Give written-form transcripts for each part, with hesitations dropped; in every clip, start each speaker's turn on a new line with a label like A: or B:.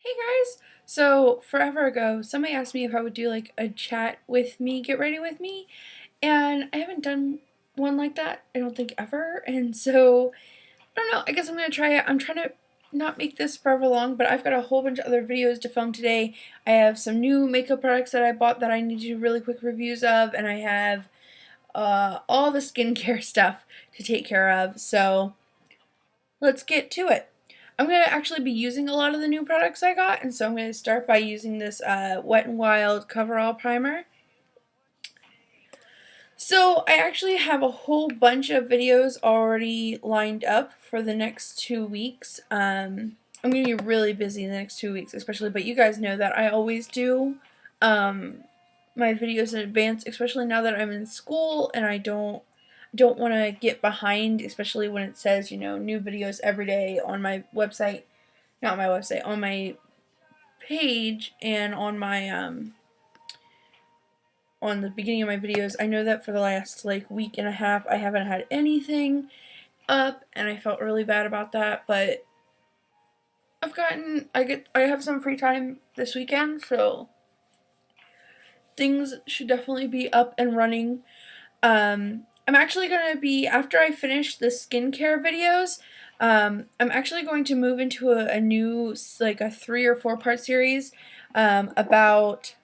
A: Hey guys! So forever ago, somebody asked me if I would do like a chat with me, get ready with me, and I haven't done one like that, I don't think ever, and so, I don't know, I guess I'm gonna try it. I'm trying to not make this forever long, but I've got a whole bunch of other videos to film today. I have some new makeup products that I bought that I need to do really quick reviews of, and I have all the skincare stuff to take care of, so let's get to it. I'm going to actually be using a lot of the new products I got, and so I'm going to start by using this Wet n Wild Coverall Primer. So I actually have a whole bunch of videos already lined up for the next 2 weeks. I'm going to be really busy in the next 2 weeks especially, but you guys know that I always do my videos in advance, especially now that I'm in school and I don't want to get behind, especially when it says, you know, new videos every day on my website, not my website, on my page and on my, on the beginning of my videos. I know that for the last, like, week and a half, I haven't had anything up, and I felt really bad about that, but I have some free time this weekend, so things should definitely be up and running. I'm actually going to be, after I finish the skincare videos, I'm actually going to move into a new, like a 3 or 4 part series about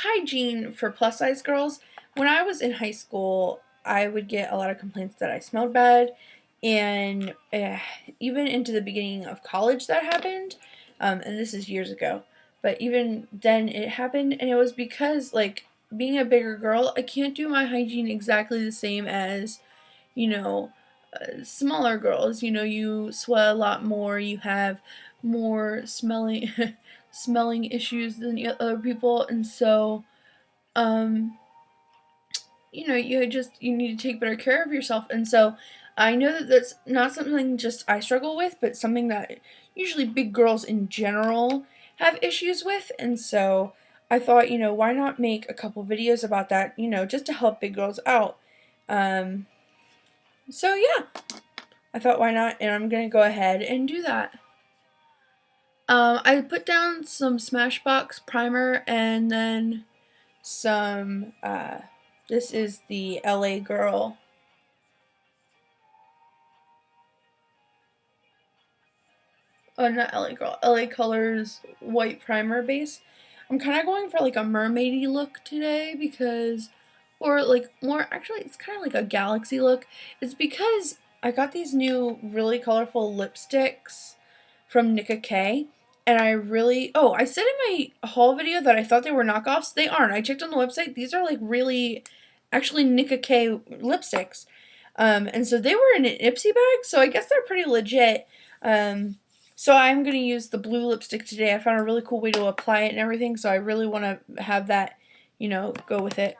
A: hygiene for plus size girls. When I was in high school, I would get a lot of complaints that I smelled bad, and even into the beginning of college that happened, and this is years ago, but even then it happened, and it was because, like, being a bigger girl, I can't do my hygiene exactly the same as, you know, smaller girls. You know, you sweat a lot more, you have more smelling smelling issues than the other people, and so, um, you know, you need to take better care of yourself, and so I know that that's not something just I struggle with, but something that usually big girls in general have issues with, and so I thought, you know, why not make a couple videos about that, you know, just to help big girls out. Um, so yeah, I thought why not, and I'm gonna go ahead and do that. I put down some Smashbox primer and then some, this is the LA Girl. Oh, not LA Girl, LA Colors white primer base. I'm kind of going for like a mermaidy look today because, or like more, actually it's kind of like a galaxy look. It's because I got these new really colorful lipsticks from Nicka K, and I really, oh, I said in my haul video that I thought they were knockoffs. They aren't. I checked on the website. These are like really, actually Nicka K lipsticks. And so they were in an Ipsy bag, so I guess they're pretty legit. So I'm going to use the blue lipstick today. I found a really cool way to apply it and everything, so I really want to have that, you know, go with it.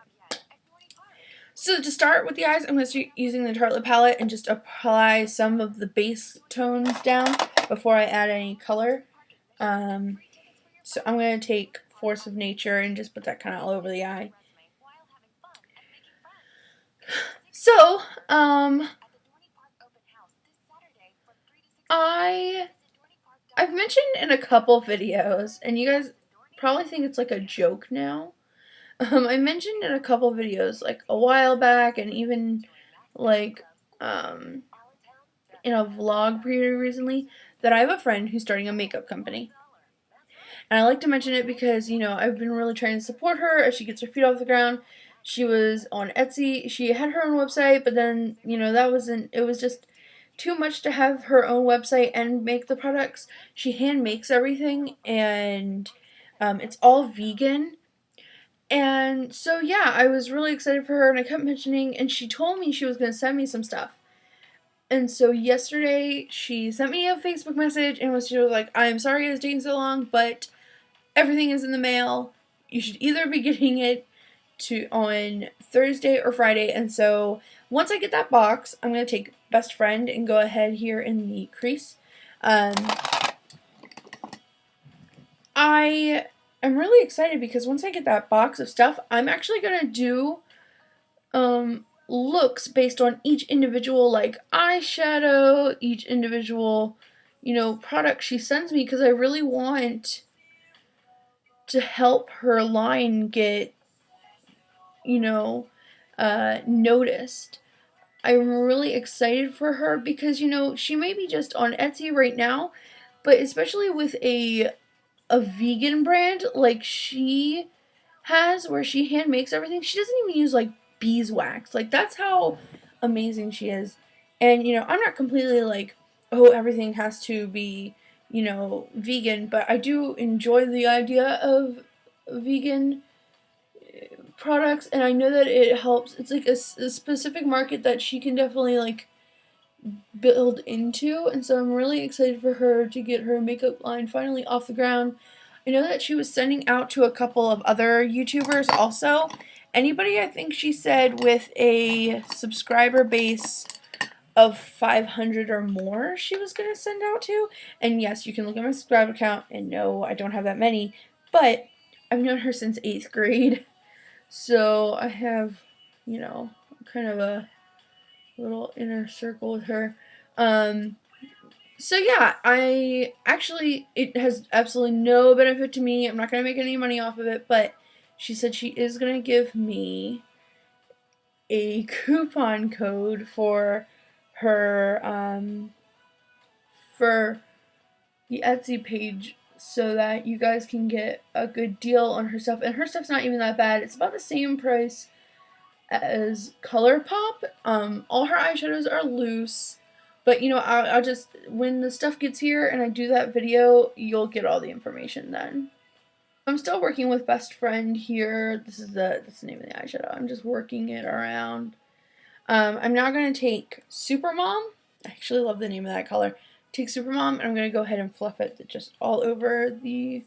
A: So to start with the eyes, I'm going to start using the Tartelette palette and just apply some of the base tones down before I add any color. So I'm going to take Force of Nature and just put that kind of all over the eye. So, I've mentioned in a couple videos, and you guys probably think it's like a joke now. I mentioned in a couple videos, like a while back, and even like in a vlog pretty recently, that I have a friend who's starting a makeup company. And I like to mention it because, you know, I've been really trying to support her as she gets her feet off the ground. She was on Etsy. She had her own website, but then, you know, it was just too much to have her own website and make the products. She hand makes everything, and it's all vegan. And so, yeah, I was really excited for her, and I kept mentioning, and she told me she was going to send me some stuff. And so yesterday, she sent me a Facebook message, and she was like, I'm sorry it's taking so long, but everything is in the mail. You should either be getting it on Thursday or Friday. And so once I get that box, I'm going to take Best Friend and go ahead here in the crease. I am really excited because once I get that box of stuff, I'm actually going to do looks based on each individual, like eyeshadow, each individual, you know, products she sends me, because I really want to help her line get, you know, noticed. I'm really excited for her because, you know, she may be just on Etsy right now, but especially with a vegan brand like she has, where she hand makes everything, she doesn't even use like beeswax. Like, that's how amazing she is. And, you know, I'm not completely like, oh, everything has to be, you know, vegan, but I do enjoy the idea of vegan products, and I know that it helps. It's like a specific market that she can definitely like build into, and so I'm really excited for her to get her makeup line finally off the ground. I know that she was sending out to a couple of other YouTubers also. Anybody, I think she said, with a subscriber base of 500 or more she was going to send out to. And yes, you can look at my subscriber count, and no, I don't have that many, but I've known her since 8th grade. So I have, you know, kind of a little inner circle with her. Um, so yeah, it has absolutely no benefit to me. I'm not going to make any money off of it, but she said she is going to give me a coupon code for her, for the Etsy page, so that you guys can get a good deal on her stuff. And her stuff's not even that bad. It's about the same price as ColourPop. All her eyeshadows are loose, but, you know, I'll just, when the stuff gets here and I do that video, you'll get all the information then. I'm still working with Best Friend here. That's the name of the eyeshadow. I'm just working it around. I'm now going to take Supermom. I actually love the name of that color. Take Supermom, and I'm going to go ahead and fluff it just all over these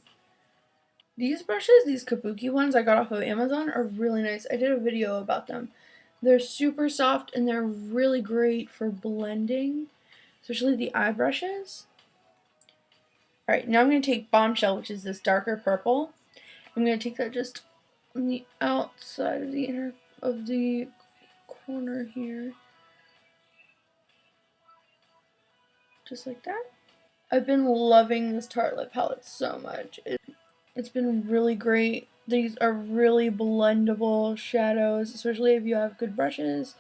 A: brushes. These Kabuki ones I got off of Amazon are really nice. I did a video about them. They're super soft, and they're really great for blending, especially the eye brushes. Alright, now I'm going to take Bombshell, which is this darker purple. I'm going to take that just on the outside of the corner here. Just like that. I've been loving this Tartelette palette so much. It's been really great. These are really blendable shadows, especially if you have good brushes.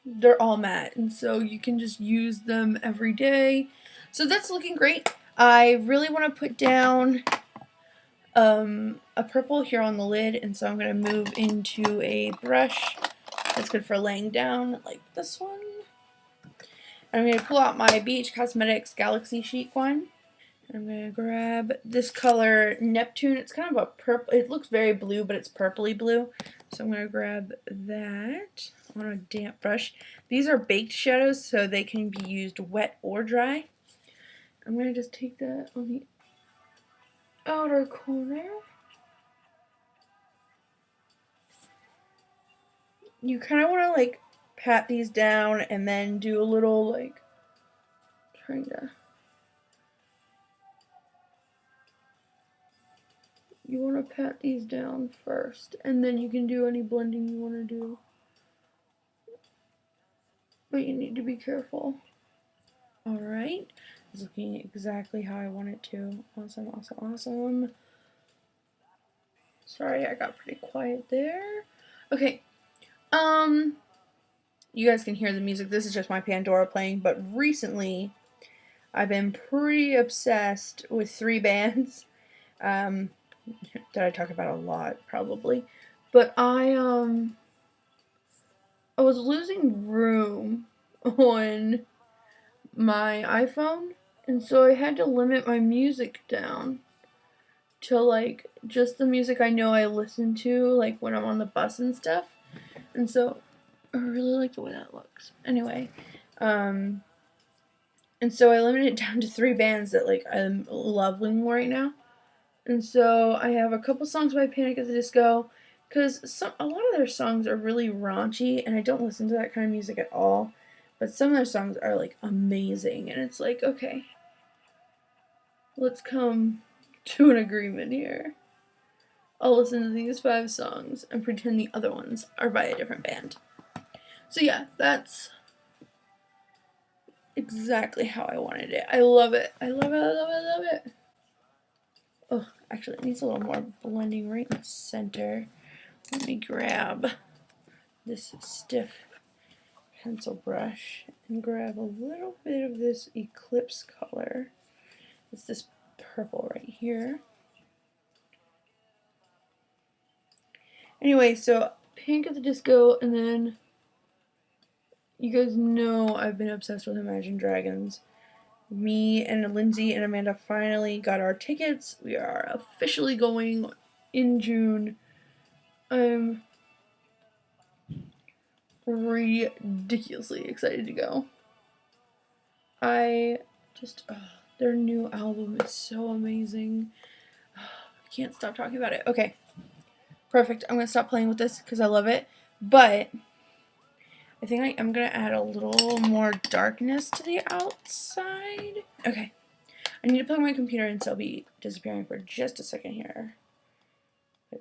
A: They're all matte, and so you can just use them every day. So that's looking great. I really want to put down a purple here on the lid, and so I'm going to move into a brush that's good for laying down, like this one. I'm going to pull out my BH Cosmetics Galaxy Chic one. I'm going to grab this color, Neptune. It's kind of a purple. It looks very blue, but it's purpley blue. So I'm going to grab that on a damp brush. These are baked shadows, so they can be used wet or dry. I'm going to just take that on the outer corner. You kind of want to, like, pat these down and then do a little, like, trying to... You want to pat these down first, and then you can do any blending you want to do. But you need to be careful. Alright. It's looking exactly how I want it to. Awesome, awesome, awesome. Sorry, I got pretty quiet there. Okay. You guys can hear the music. This is just my Pandora playing, but recently I've been pretty obsessed with 3 bands. That I talk about a lot, probably. But I was losing room on my iPhone, and so I had to limit my music down to, like, just the music I know I listen to, like, when I'm on the bus and stuff. And so I really like the way that looks. Anyway, and so I limited it down to 3 bands that, like, I'm loving right now. And so I have a couple songs by Panic at the Disco, because a lot of their songs are really raunchy, and I don't listen to that kind of music at all. But some of their songs are, like, amazing, and it's like, okay, let's come to an agreement here. I'll listen to these 5 songs and pretend the other ones are by a different band. So yeah, that's exactly how I wanted it. I love it. I love it, I love it, I love it. Oh, actually it needs a little more blending right in the center. Let me grab this stiff pencil brush and grab a little bit of this Eclipse color. It's this purple right here. Anyway, so Panic at the Disco, and then you guys know I've been obsessed with Imagine Dragons. Me and Lindsay and Amanda finally got our tickets. We are officially going in June. I'm ridiculously excited to go. Their new album is so amazing. I can't stop talking about it. Okay, perfect. I'm going to stop playing with this because I love it. But I think I am going to add a little more darkness to the outside. Okay, I need to plug my computer in, so I'll be disappearing for just a second here.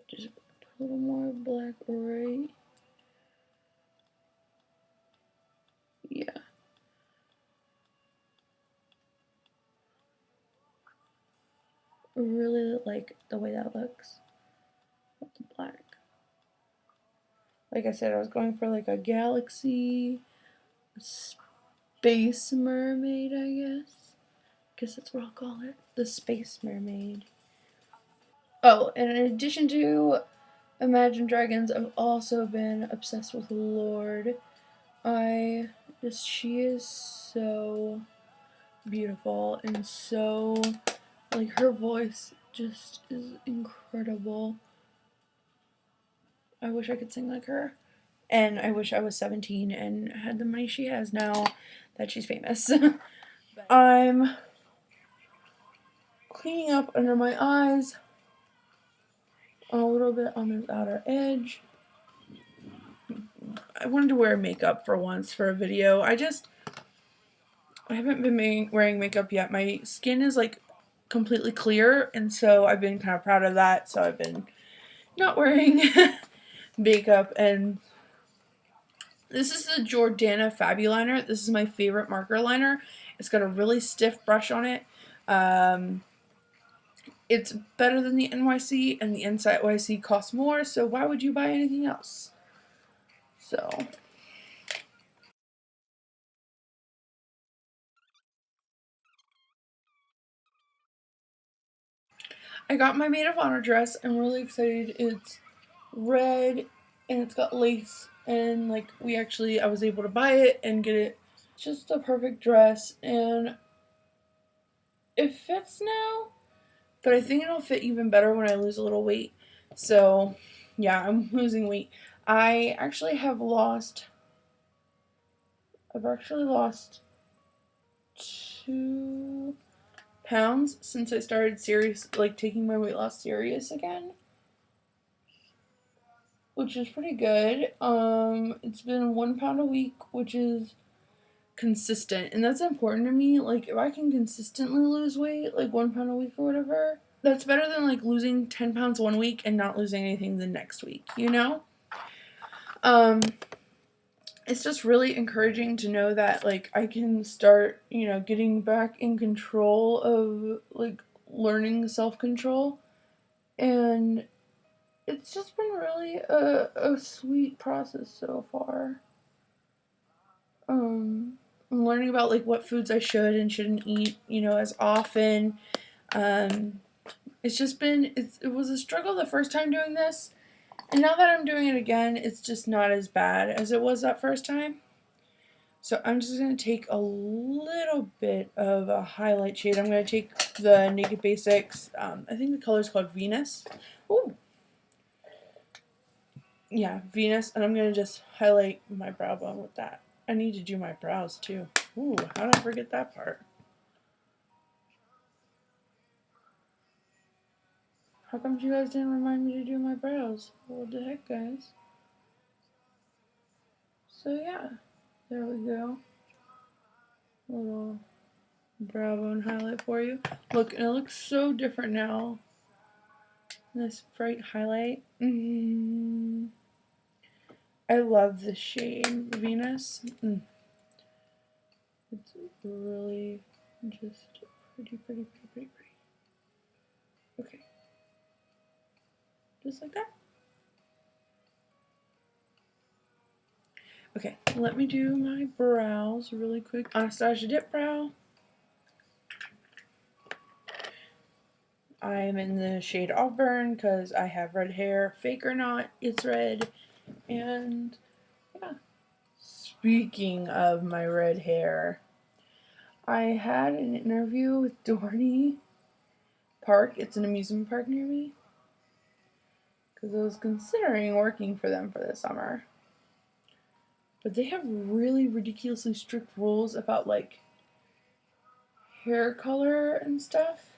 A: Just a little more black right. Yeah. Really like the way that looks with the black. Like I said, I was going for like a galaxy, space mermaid, I guess that's what I'll call it. The space mermaid. Oh, and in addition to Imagine Dragons, I've also been obsessed with Lorde. She is so beautiful and so, like, her voice just is incredible. I wish I could sing like her. And I wish I was 17 and had the money she has now that she's famous. I'm cleaning up under my eyes, a little bit on this outer edge. I wanted to wear makeup for once for a video. I haven't been wearing makeup yet. My skin is like completely clear, and so I've been kind of proud of that. So I've been not wearing makeup. And this is the Jordana Fabuliner. This is my favorite marker liner. It's got a really stiff brush on it. It's better than the NYC, and the NYC costs more, so why would you buy anything else? So I got my maid of honor dress. I'm really excited. It's red and it's got lace, and like I was able to buy it and get it. It's just the perfect dress, and it fits now, but I think it'll fit even better when I lose a little weight. So yeah, I'm losing weight. I've actually lost 2 pounds since I started taking my weight loss serious again, which is pretty good. It's been 1 pound a week, which is consistent, and that's important to me. Like, if I can consistently lose weight, like 1 pound a week or whatever, that's better than like losing 10 pounds one week and not losing anything the next week, you know? It's just really encouraging to know that like I can start, getting back in control of like learning self-control, and it's just been really a sweet process so far. I'm learning about like what foods I should and shouldn't eat, as often. It was a struggle the first time doing this, and now that I'm doing it again, it's just not as bad as it was that first time. So I'm just going to take a little bit of a highlight shade. I'm going to take the Naked Basics, I think the color is called Venus. Ooh. Yeah, Venus, and I'm going to just highlight my brow bone with that. I need to do my brows too. Ooh, how did I forget that part? How come you guys didn't remind me to do my brows? What the heck, guys? So yeah, there we go. A little brow bone highlight for you. Look, and it looks so different now. This bright highlight. I love this shade, Venus. It's really just pretty. Okay. Just like that. Okay, let me do my brows really quick. Anastasia Dip Brow. I'm in the shade Auburn because I have red hair. Fake or not, it's red. And yeah. Speaking of my red hair, I had an interview with Dorney Park. It's an amusement park near me. Because I was considering working for them for the summer. But they have really ridiculously strict rules about like hair color and stuff.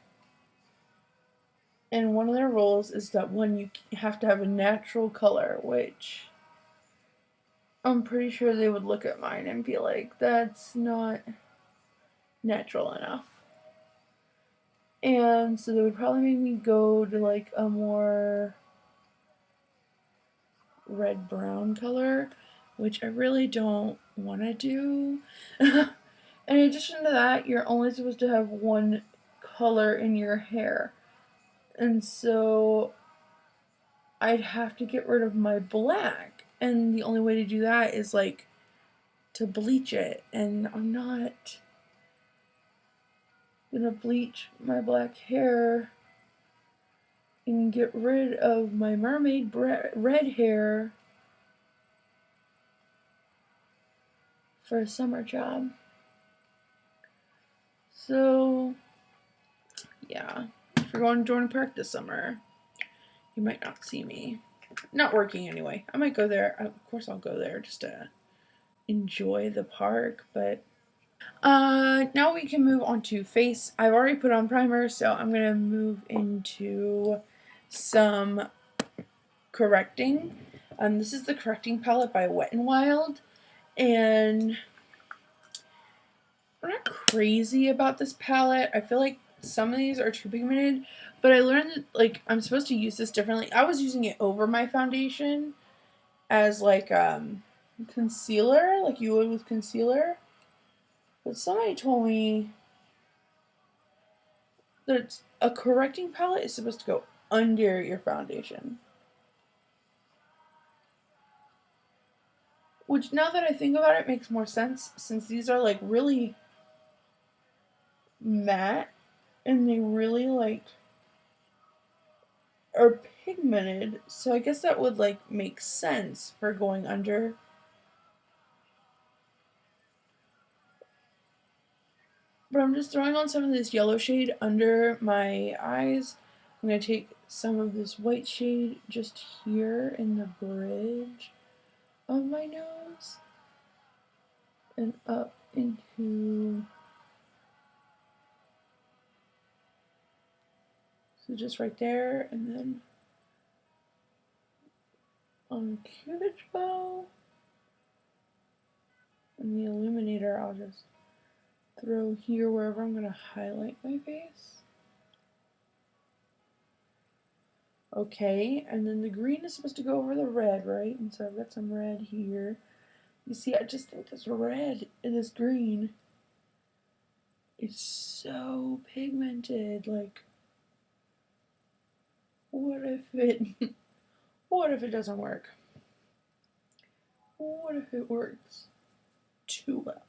A: And one of their rules is that you have to have a natural color, which I'm pretty sure they would look at mine and be like, that's not natural enough. And so they would probably make me go to like a more red-brown color, which I really don't want to do. In addition to that, you're only supposed to have one color in your hair. And so I'd have to get rid of my black. And the only way to do that is like to bleach it. And I'm not gonna bleach my black hair and get rid of my mermaid red hair for a summer job. So, yeah, if you're going to Jordan Park this summer, you might not see me. Not working anyway. I might go there. Of course I'll go there just to enjoy the park, but now we can move on to face. I've already put on primer, so I'm gonna move into some correcting. This is the correcting palette by Wet n Wild, and I'm not crazy about this palette. I feel like some of these are too pigmented, but I learned that like I'm supposed to use this differently. I was using it over my foundation as like concealer, like you would with concealer. But somebody told me that a correcting palette is supposed to go under your foundation. Which, now that I think about it, makes more sense, since these are like really matte and they really like are pigmented, so I guess that would like make sense for going under. But I'm just throwing on some of this yellow shade under my eyes. I'm going to take some of this white shade just here in the bridge of my nose and up into, so just right there, and then on the cupid's bow and the illuminator I'll just throw here wherever I'm going to highlight my face. Okay, and then the green is supposed to go over the red, right? And so I've got some red here. You see, I just think this red and this green is so pigmented. Like, what if it doesn't work? What if it works too well?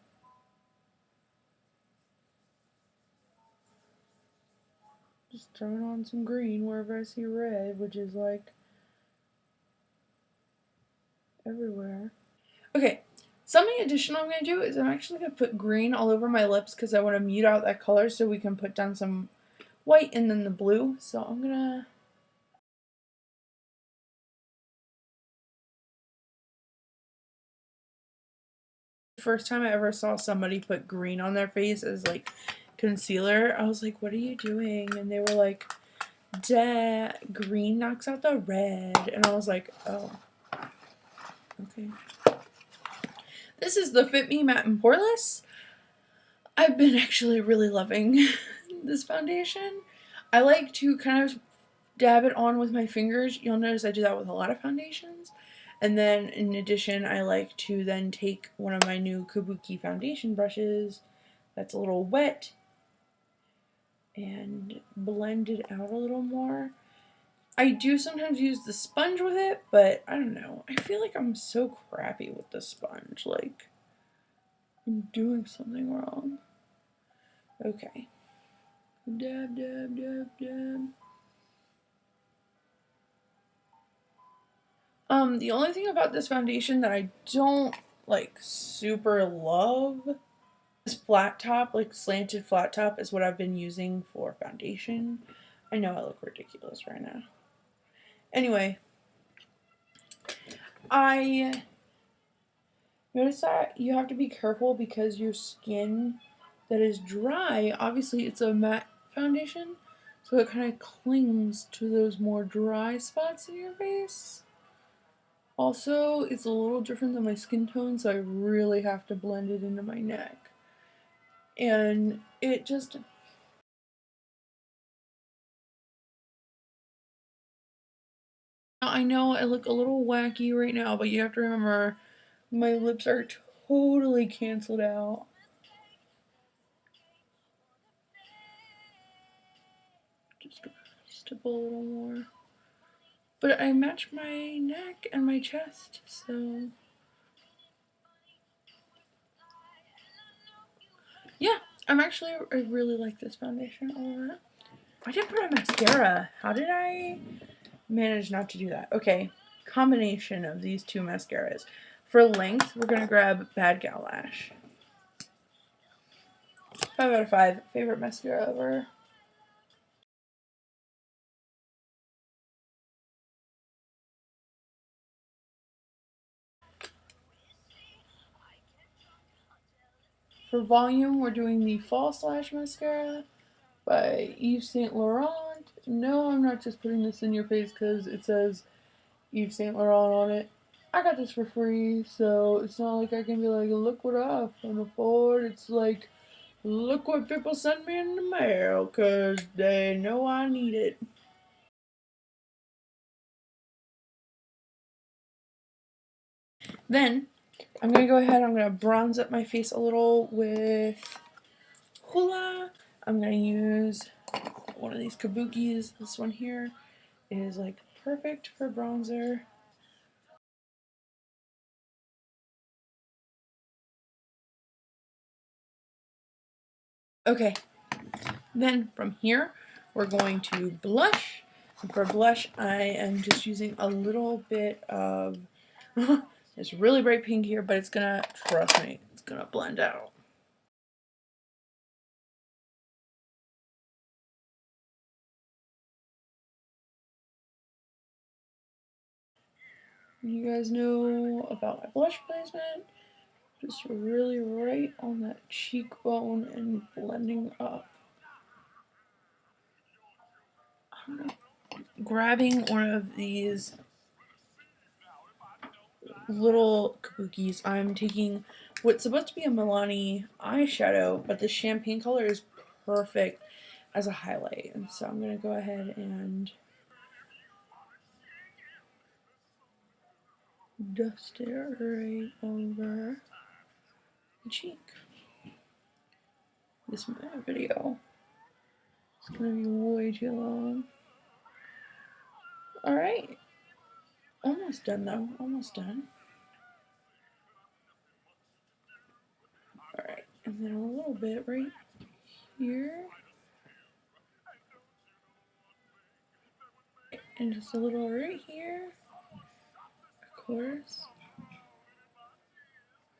A: Just throwing on some green wherever I see red, which is like everywhere. Okay, something additional I'm going to do is I'm actually going to put green all over my lips because I want to mute out that color so we can put down some white and then the blue. So I'm going to... First time I ever saw somebody put green on their face as like concealer, I was like, what are you doing? And they were like, duh, green knocks out the red. And I was like, oh, okay. This is the Fit Me Matte and Poreless. I've been actually really loving this foundation. I like to kind of dab it on with my fingers. You'll notice I do that with a lot of foundations. And then in addition, I like to then take one of my new Kabuki foundation brushes that's a little wet and blend it out a little more. I do sometimes use the sponge with it, but I don't know. I feel like I'm so crappy with the sponge. Like, I'm doing something wrong. Okay. Dab, dab, dab, dab. The only thing about this foundation that I don't, like, super love, this flat top, like, slanted flat top is what I've been using for foundation. I know I look ridiculous right now. Anyway, I notice that you have to be careful because your skin that is dry, obviously it's a matte foundation, so it kind of clings to those more dry spots in your face. Also, it's a little different than my skin tone, so I really have to blend it into my neck. And it just... I know I look a little wacky right now, but you have to remember my lips are totally canceled out. Just stipple a little more. But I match my neck and my chest, so... yeah, I really like this foundation a lot. I didn't put on mascara. How did I manage not to do that? Okay, combination of these two mascaras. For length, we're gonna grab Bad Gal Lash. 5 out of 5. Favorite mascara ever. For volume, we're doing the False Lash Mascara by Yves Saint Laurent. No, I'm not just putting this in your face because it says Yves Saint Laurent on it. I got this for free, so it's not like I can be like, look what I can afford. It's like, look what people send me in the mail because they know I need it. Then, I'm going to go ahead, I'm going to bronze up my face a little with Hoola. I'm going to use one of these kabukis. This one here is like perfect for bronzer. Okay, then from here, we're going to blush. And for blush, I am just using a little bit of it's really bright pink here, but it's gonna, trust me, it's gonna blend out. You guys know about my blush placement. Just really right on that cheekbone and blending up. I don't know. Grabbing one of these little kabukis, I'm taking what's supposed to be a Milani eyeshadow, but the champagne color is perfect as a highlight. And so I'm going to go ahead and dust it right over the cheek. This video is going to be way too long. Alright. Almost done though. Almost done. Alright. And then a little bit right here. And just a little right here. Of course.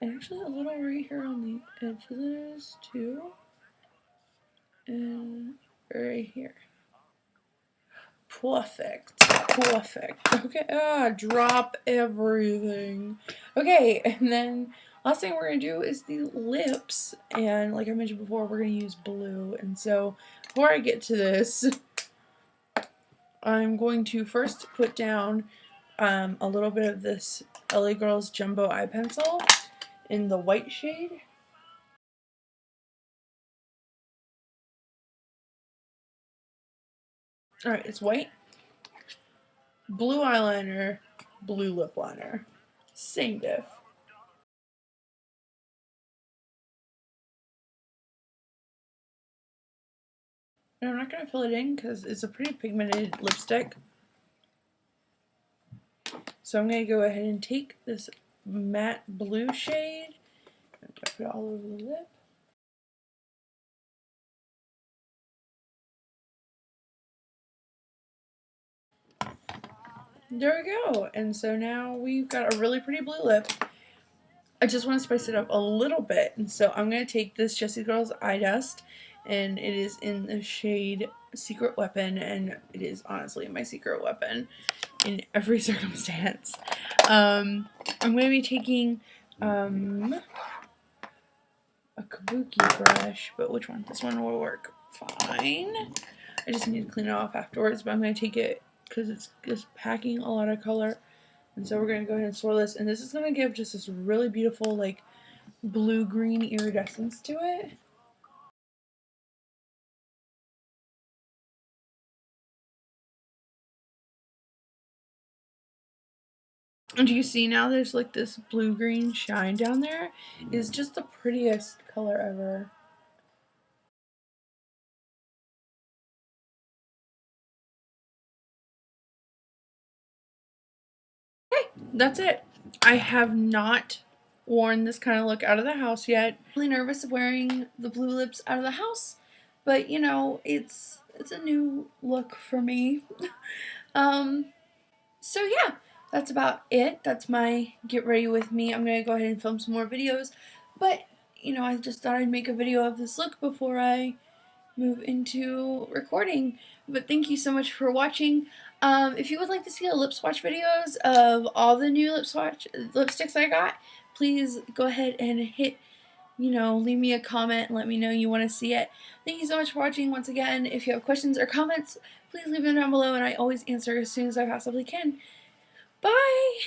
A: And actually a little right here on the edges too. And right here. Perfect. Perfect. Okay, drop everything. Okay, and then last thing we're going to do is the lips. And like I mentioned before, we're going to use blue. And so before I get to this, I'm going to first put down a little bit of this LA Girls Jumbo Eye Pencil in the white shade. Alright, it's white. Blue eyeliner, blue lip liner. Same diff. And I'm not going to fill it in because it's a pretty pigmented lipstick. So I'm going to go ahead and take this matte blue shade and put it all over the lip. There we go. And so now we've got a really pretty blue lip. I just want to spice it up a little bit. And so I'm going to take this Jessie Girl's Eye Dust. And it is in the shade Secret Weapon. And it is honestly my secret weapon in every circumstance. I'm going to be taking a kabuki brush. But which one? This one will work fine. I just need to clean it off afterwards. But I'm going to take it because it's just packing a lot of color. And so we're going to go ahead and swirl this. And this is going to give just this really beautiful, like, blue-green iridescence to it. And do you see now there's, like, this blue-green shine down there? It's just the prettiest color ever. Okay, that's it. I have not worn this kind of look out of the house yet. I'm really nervous of wearing the blue lips out of the house, but you know, it's a new look for me. So yeah, that's about it. That's my get ready with me. I'm gonna go ahead and film some more videos, but you know, I just thought I'd make a video of this look before I move into recording. But thank you so much for watching. If you would like to see a lip swatch videos of all the new lipsticks I got, please go ahead and hit, you know, leave me a comment and let me know you want to see it. Thank you so much for watching once again. If you have questions or comments, please leave them down below and I always answer as soon as I possibly can. Bye!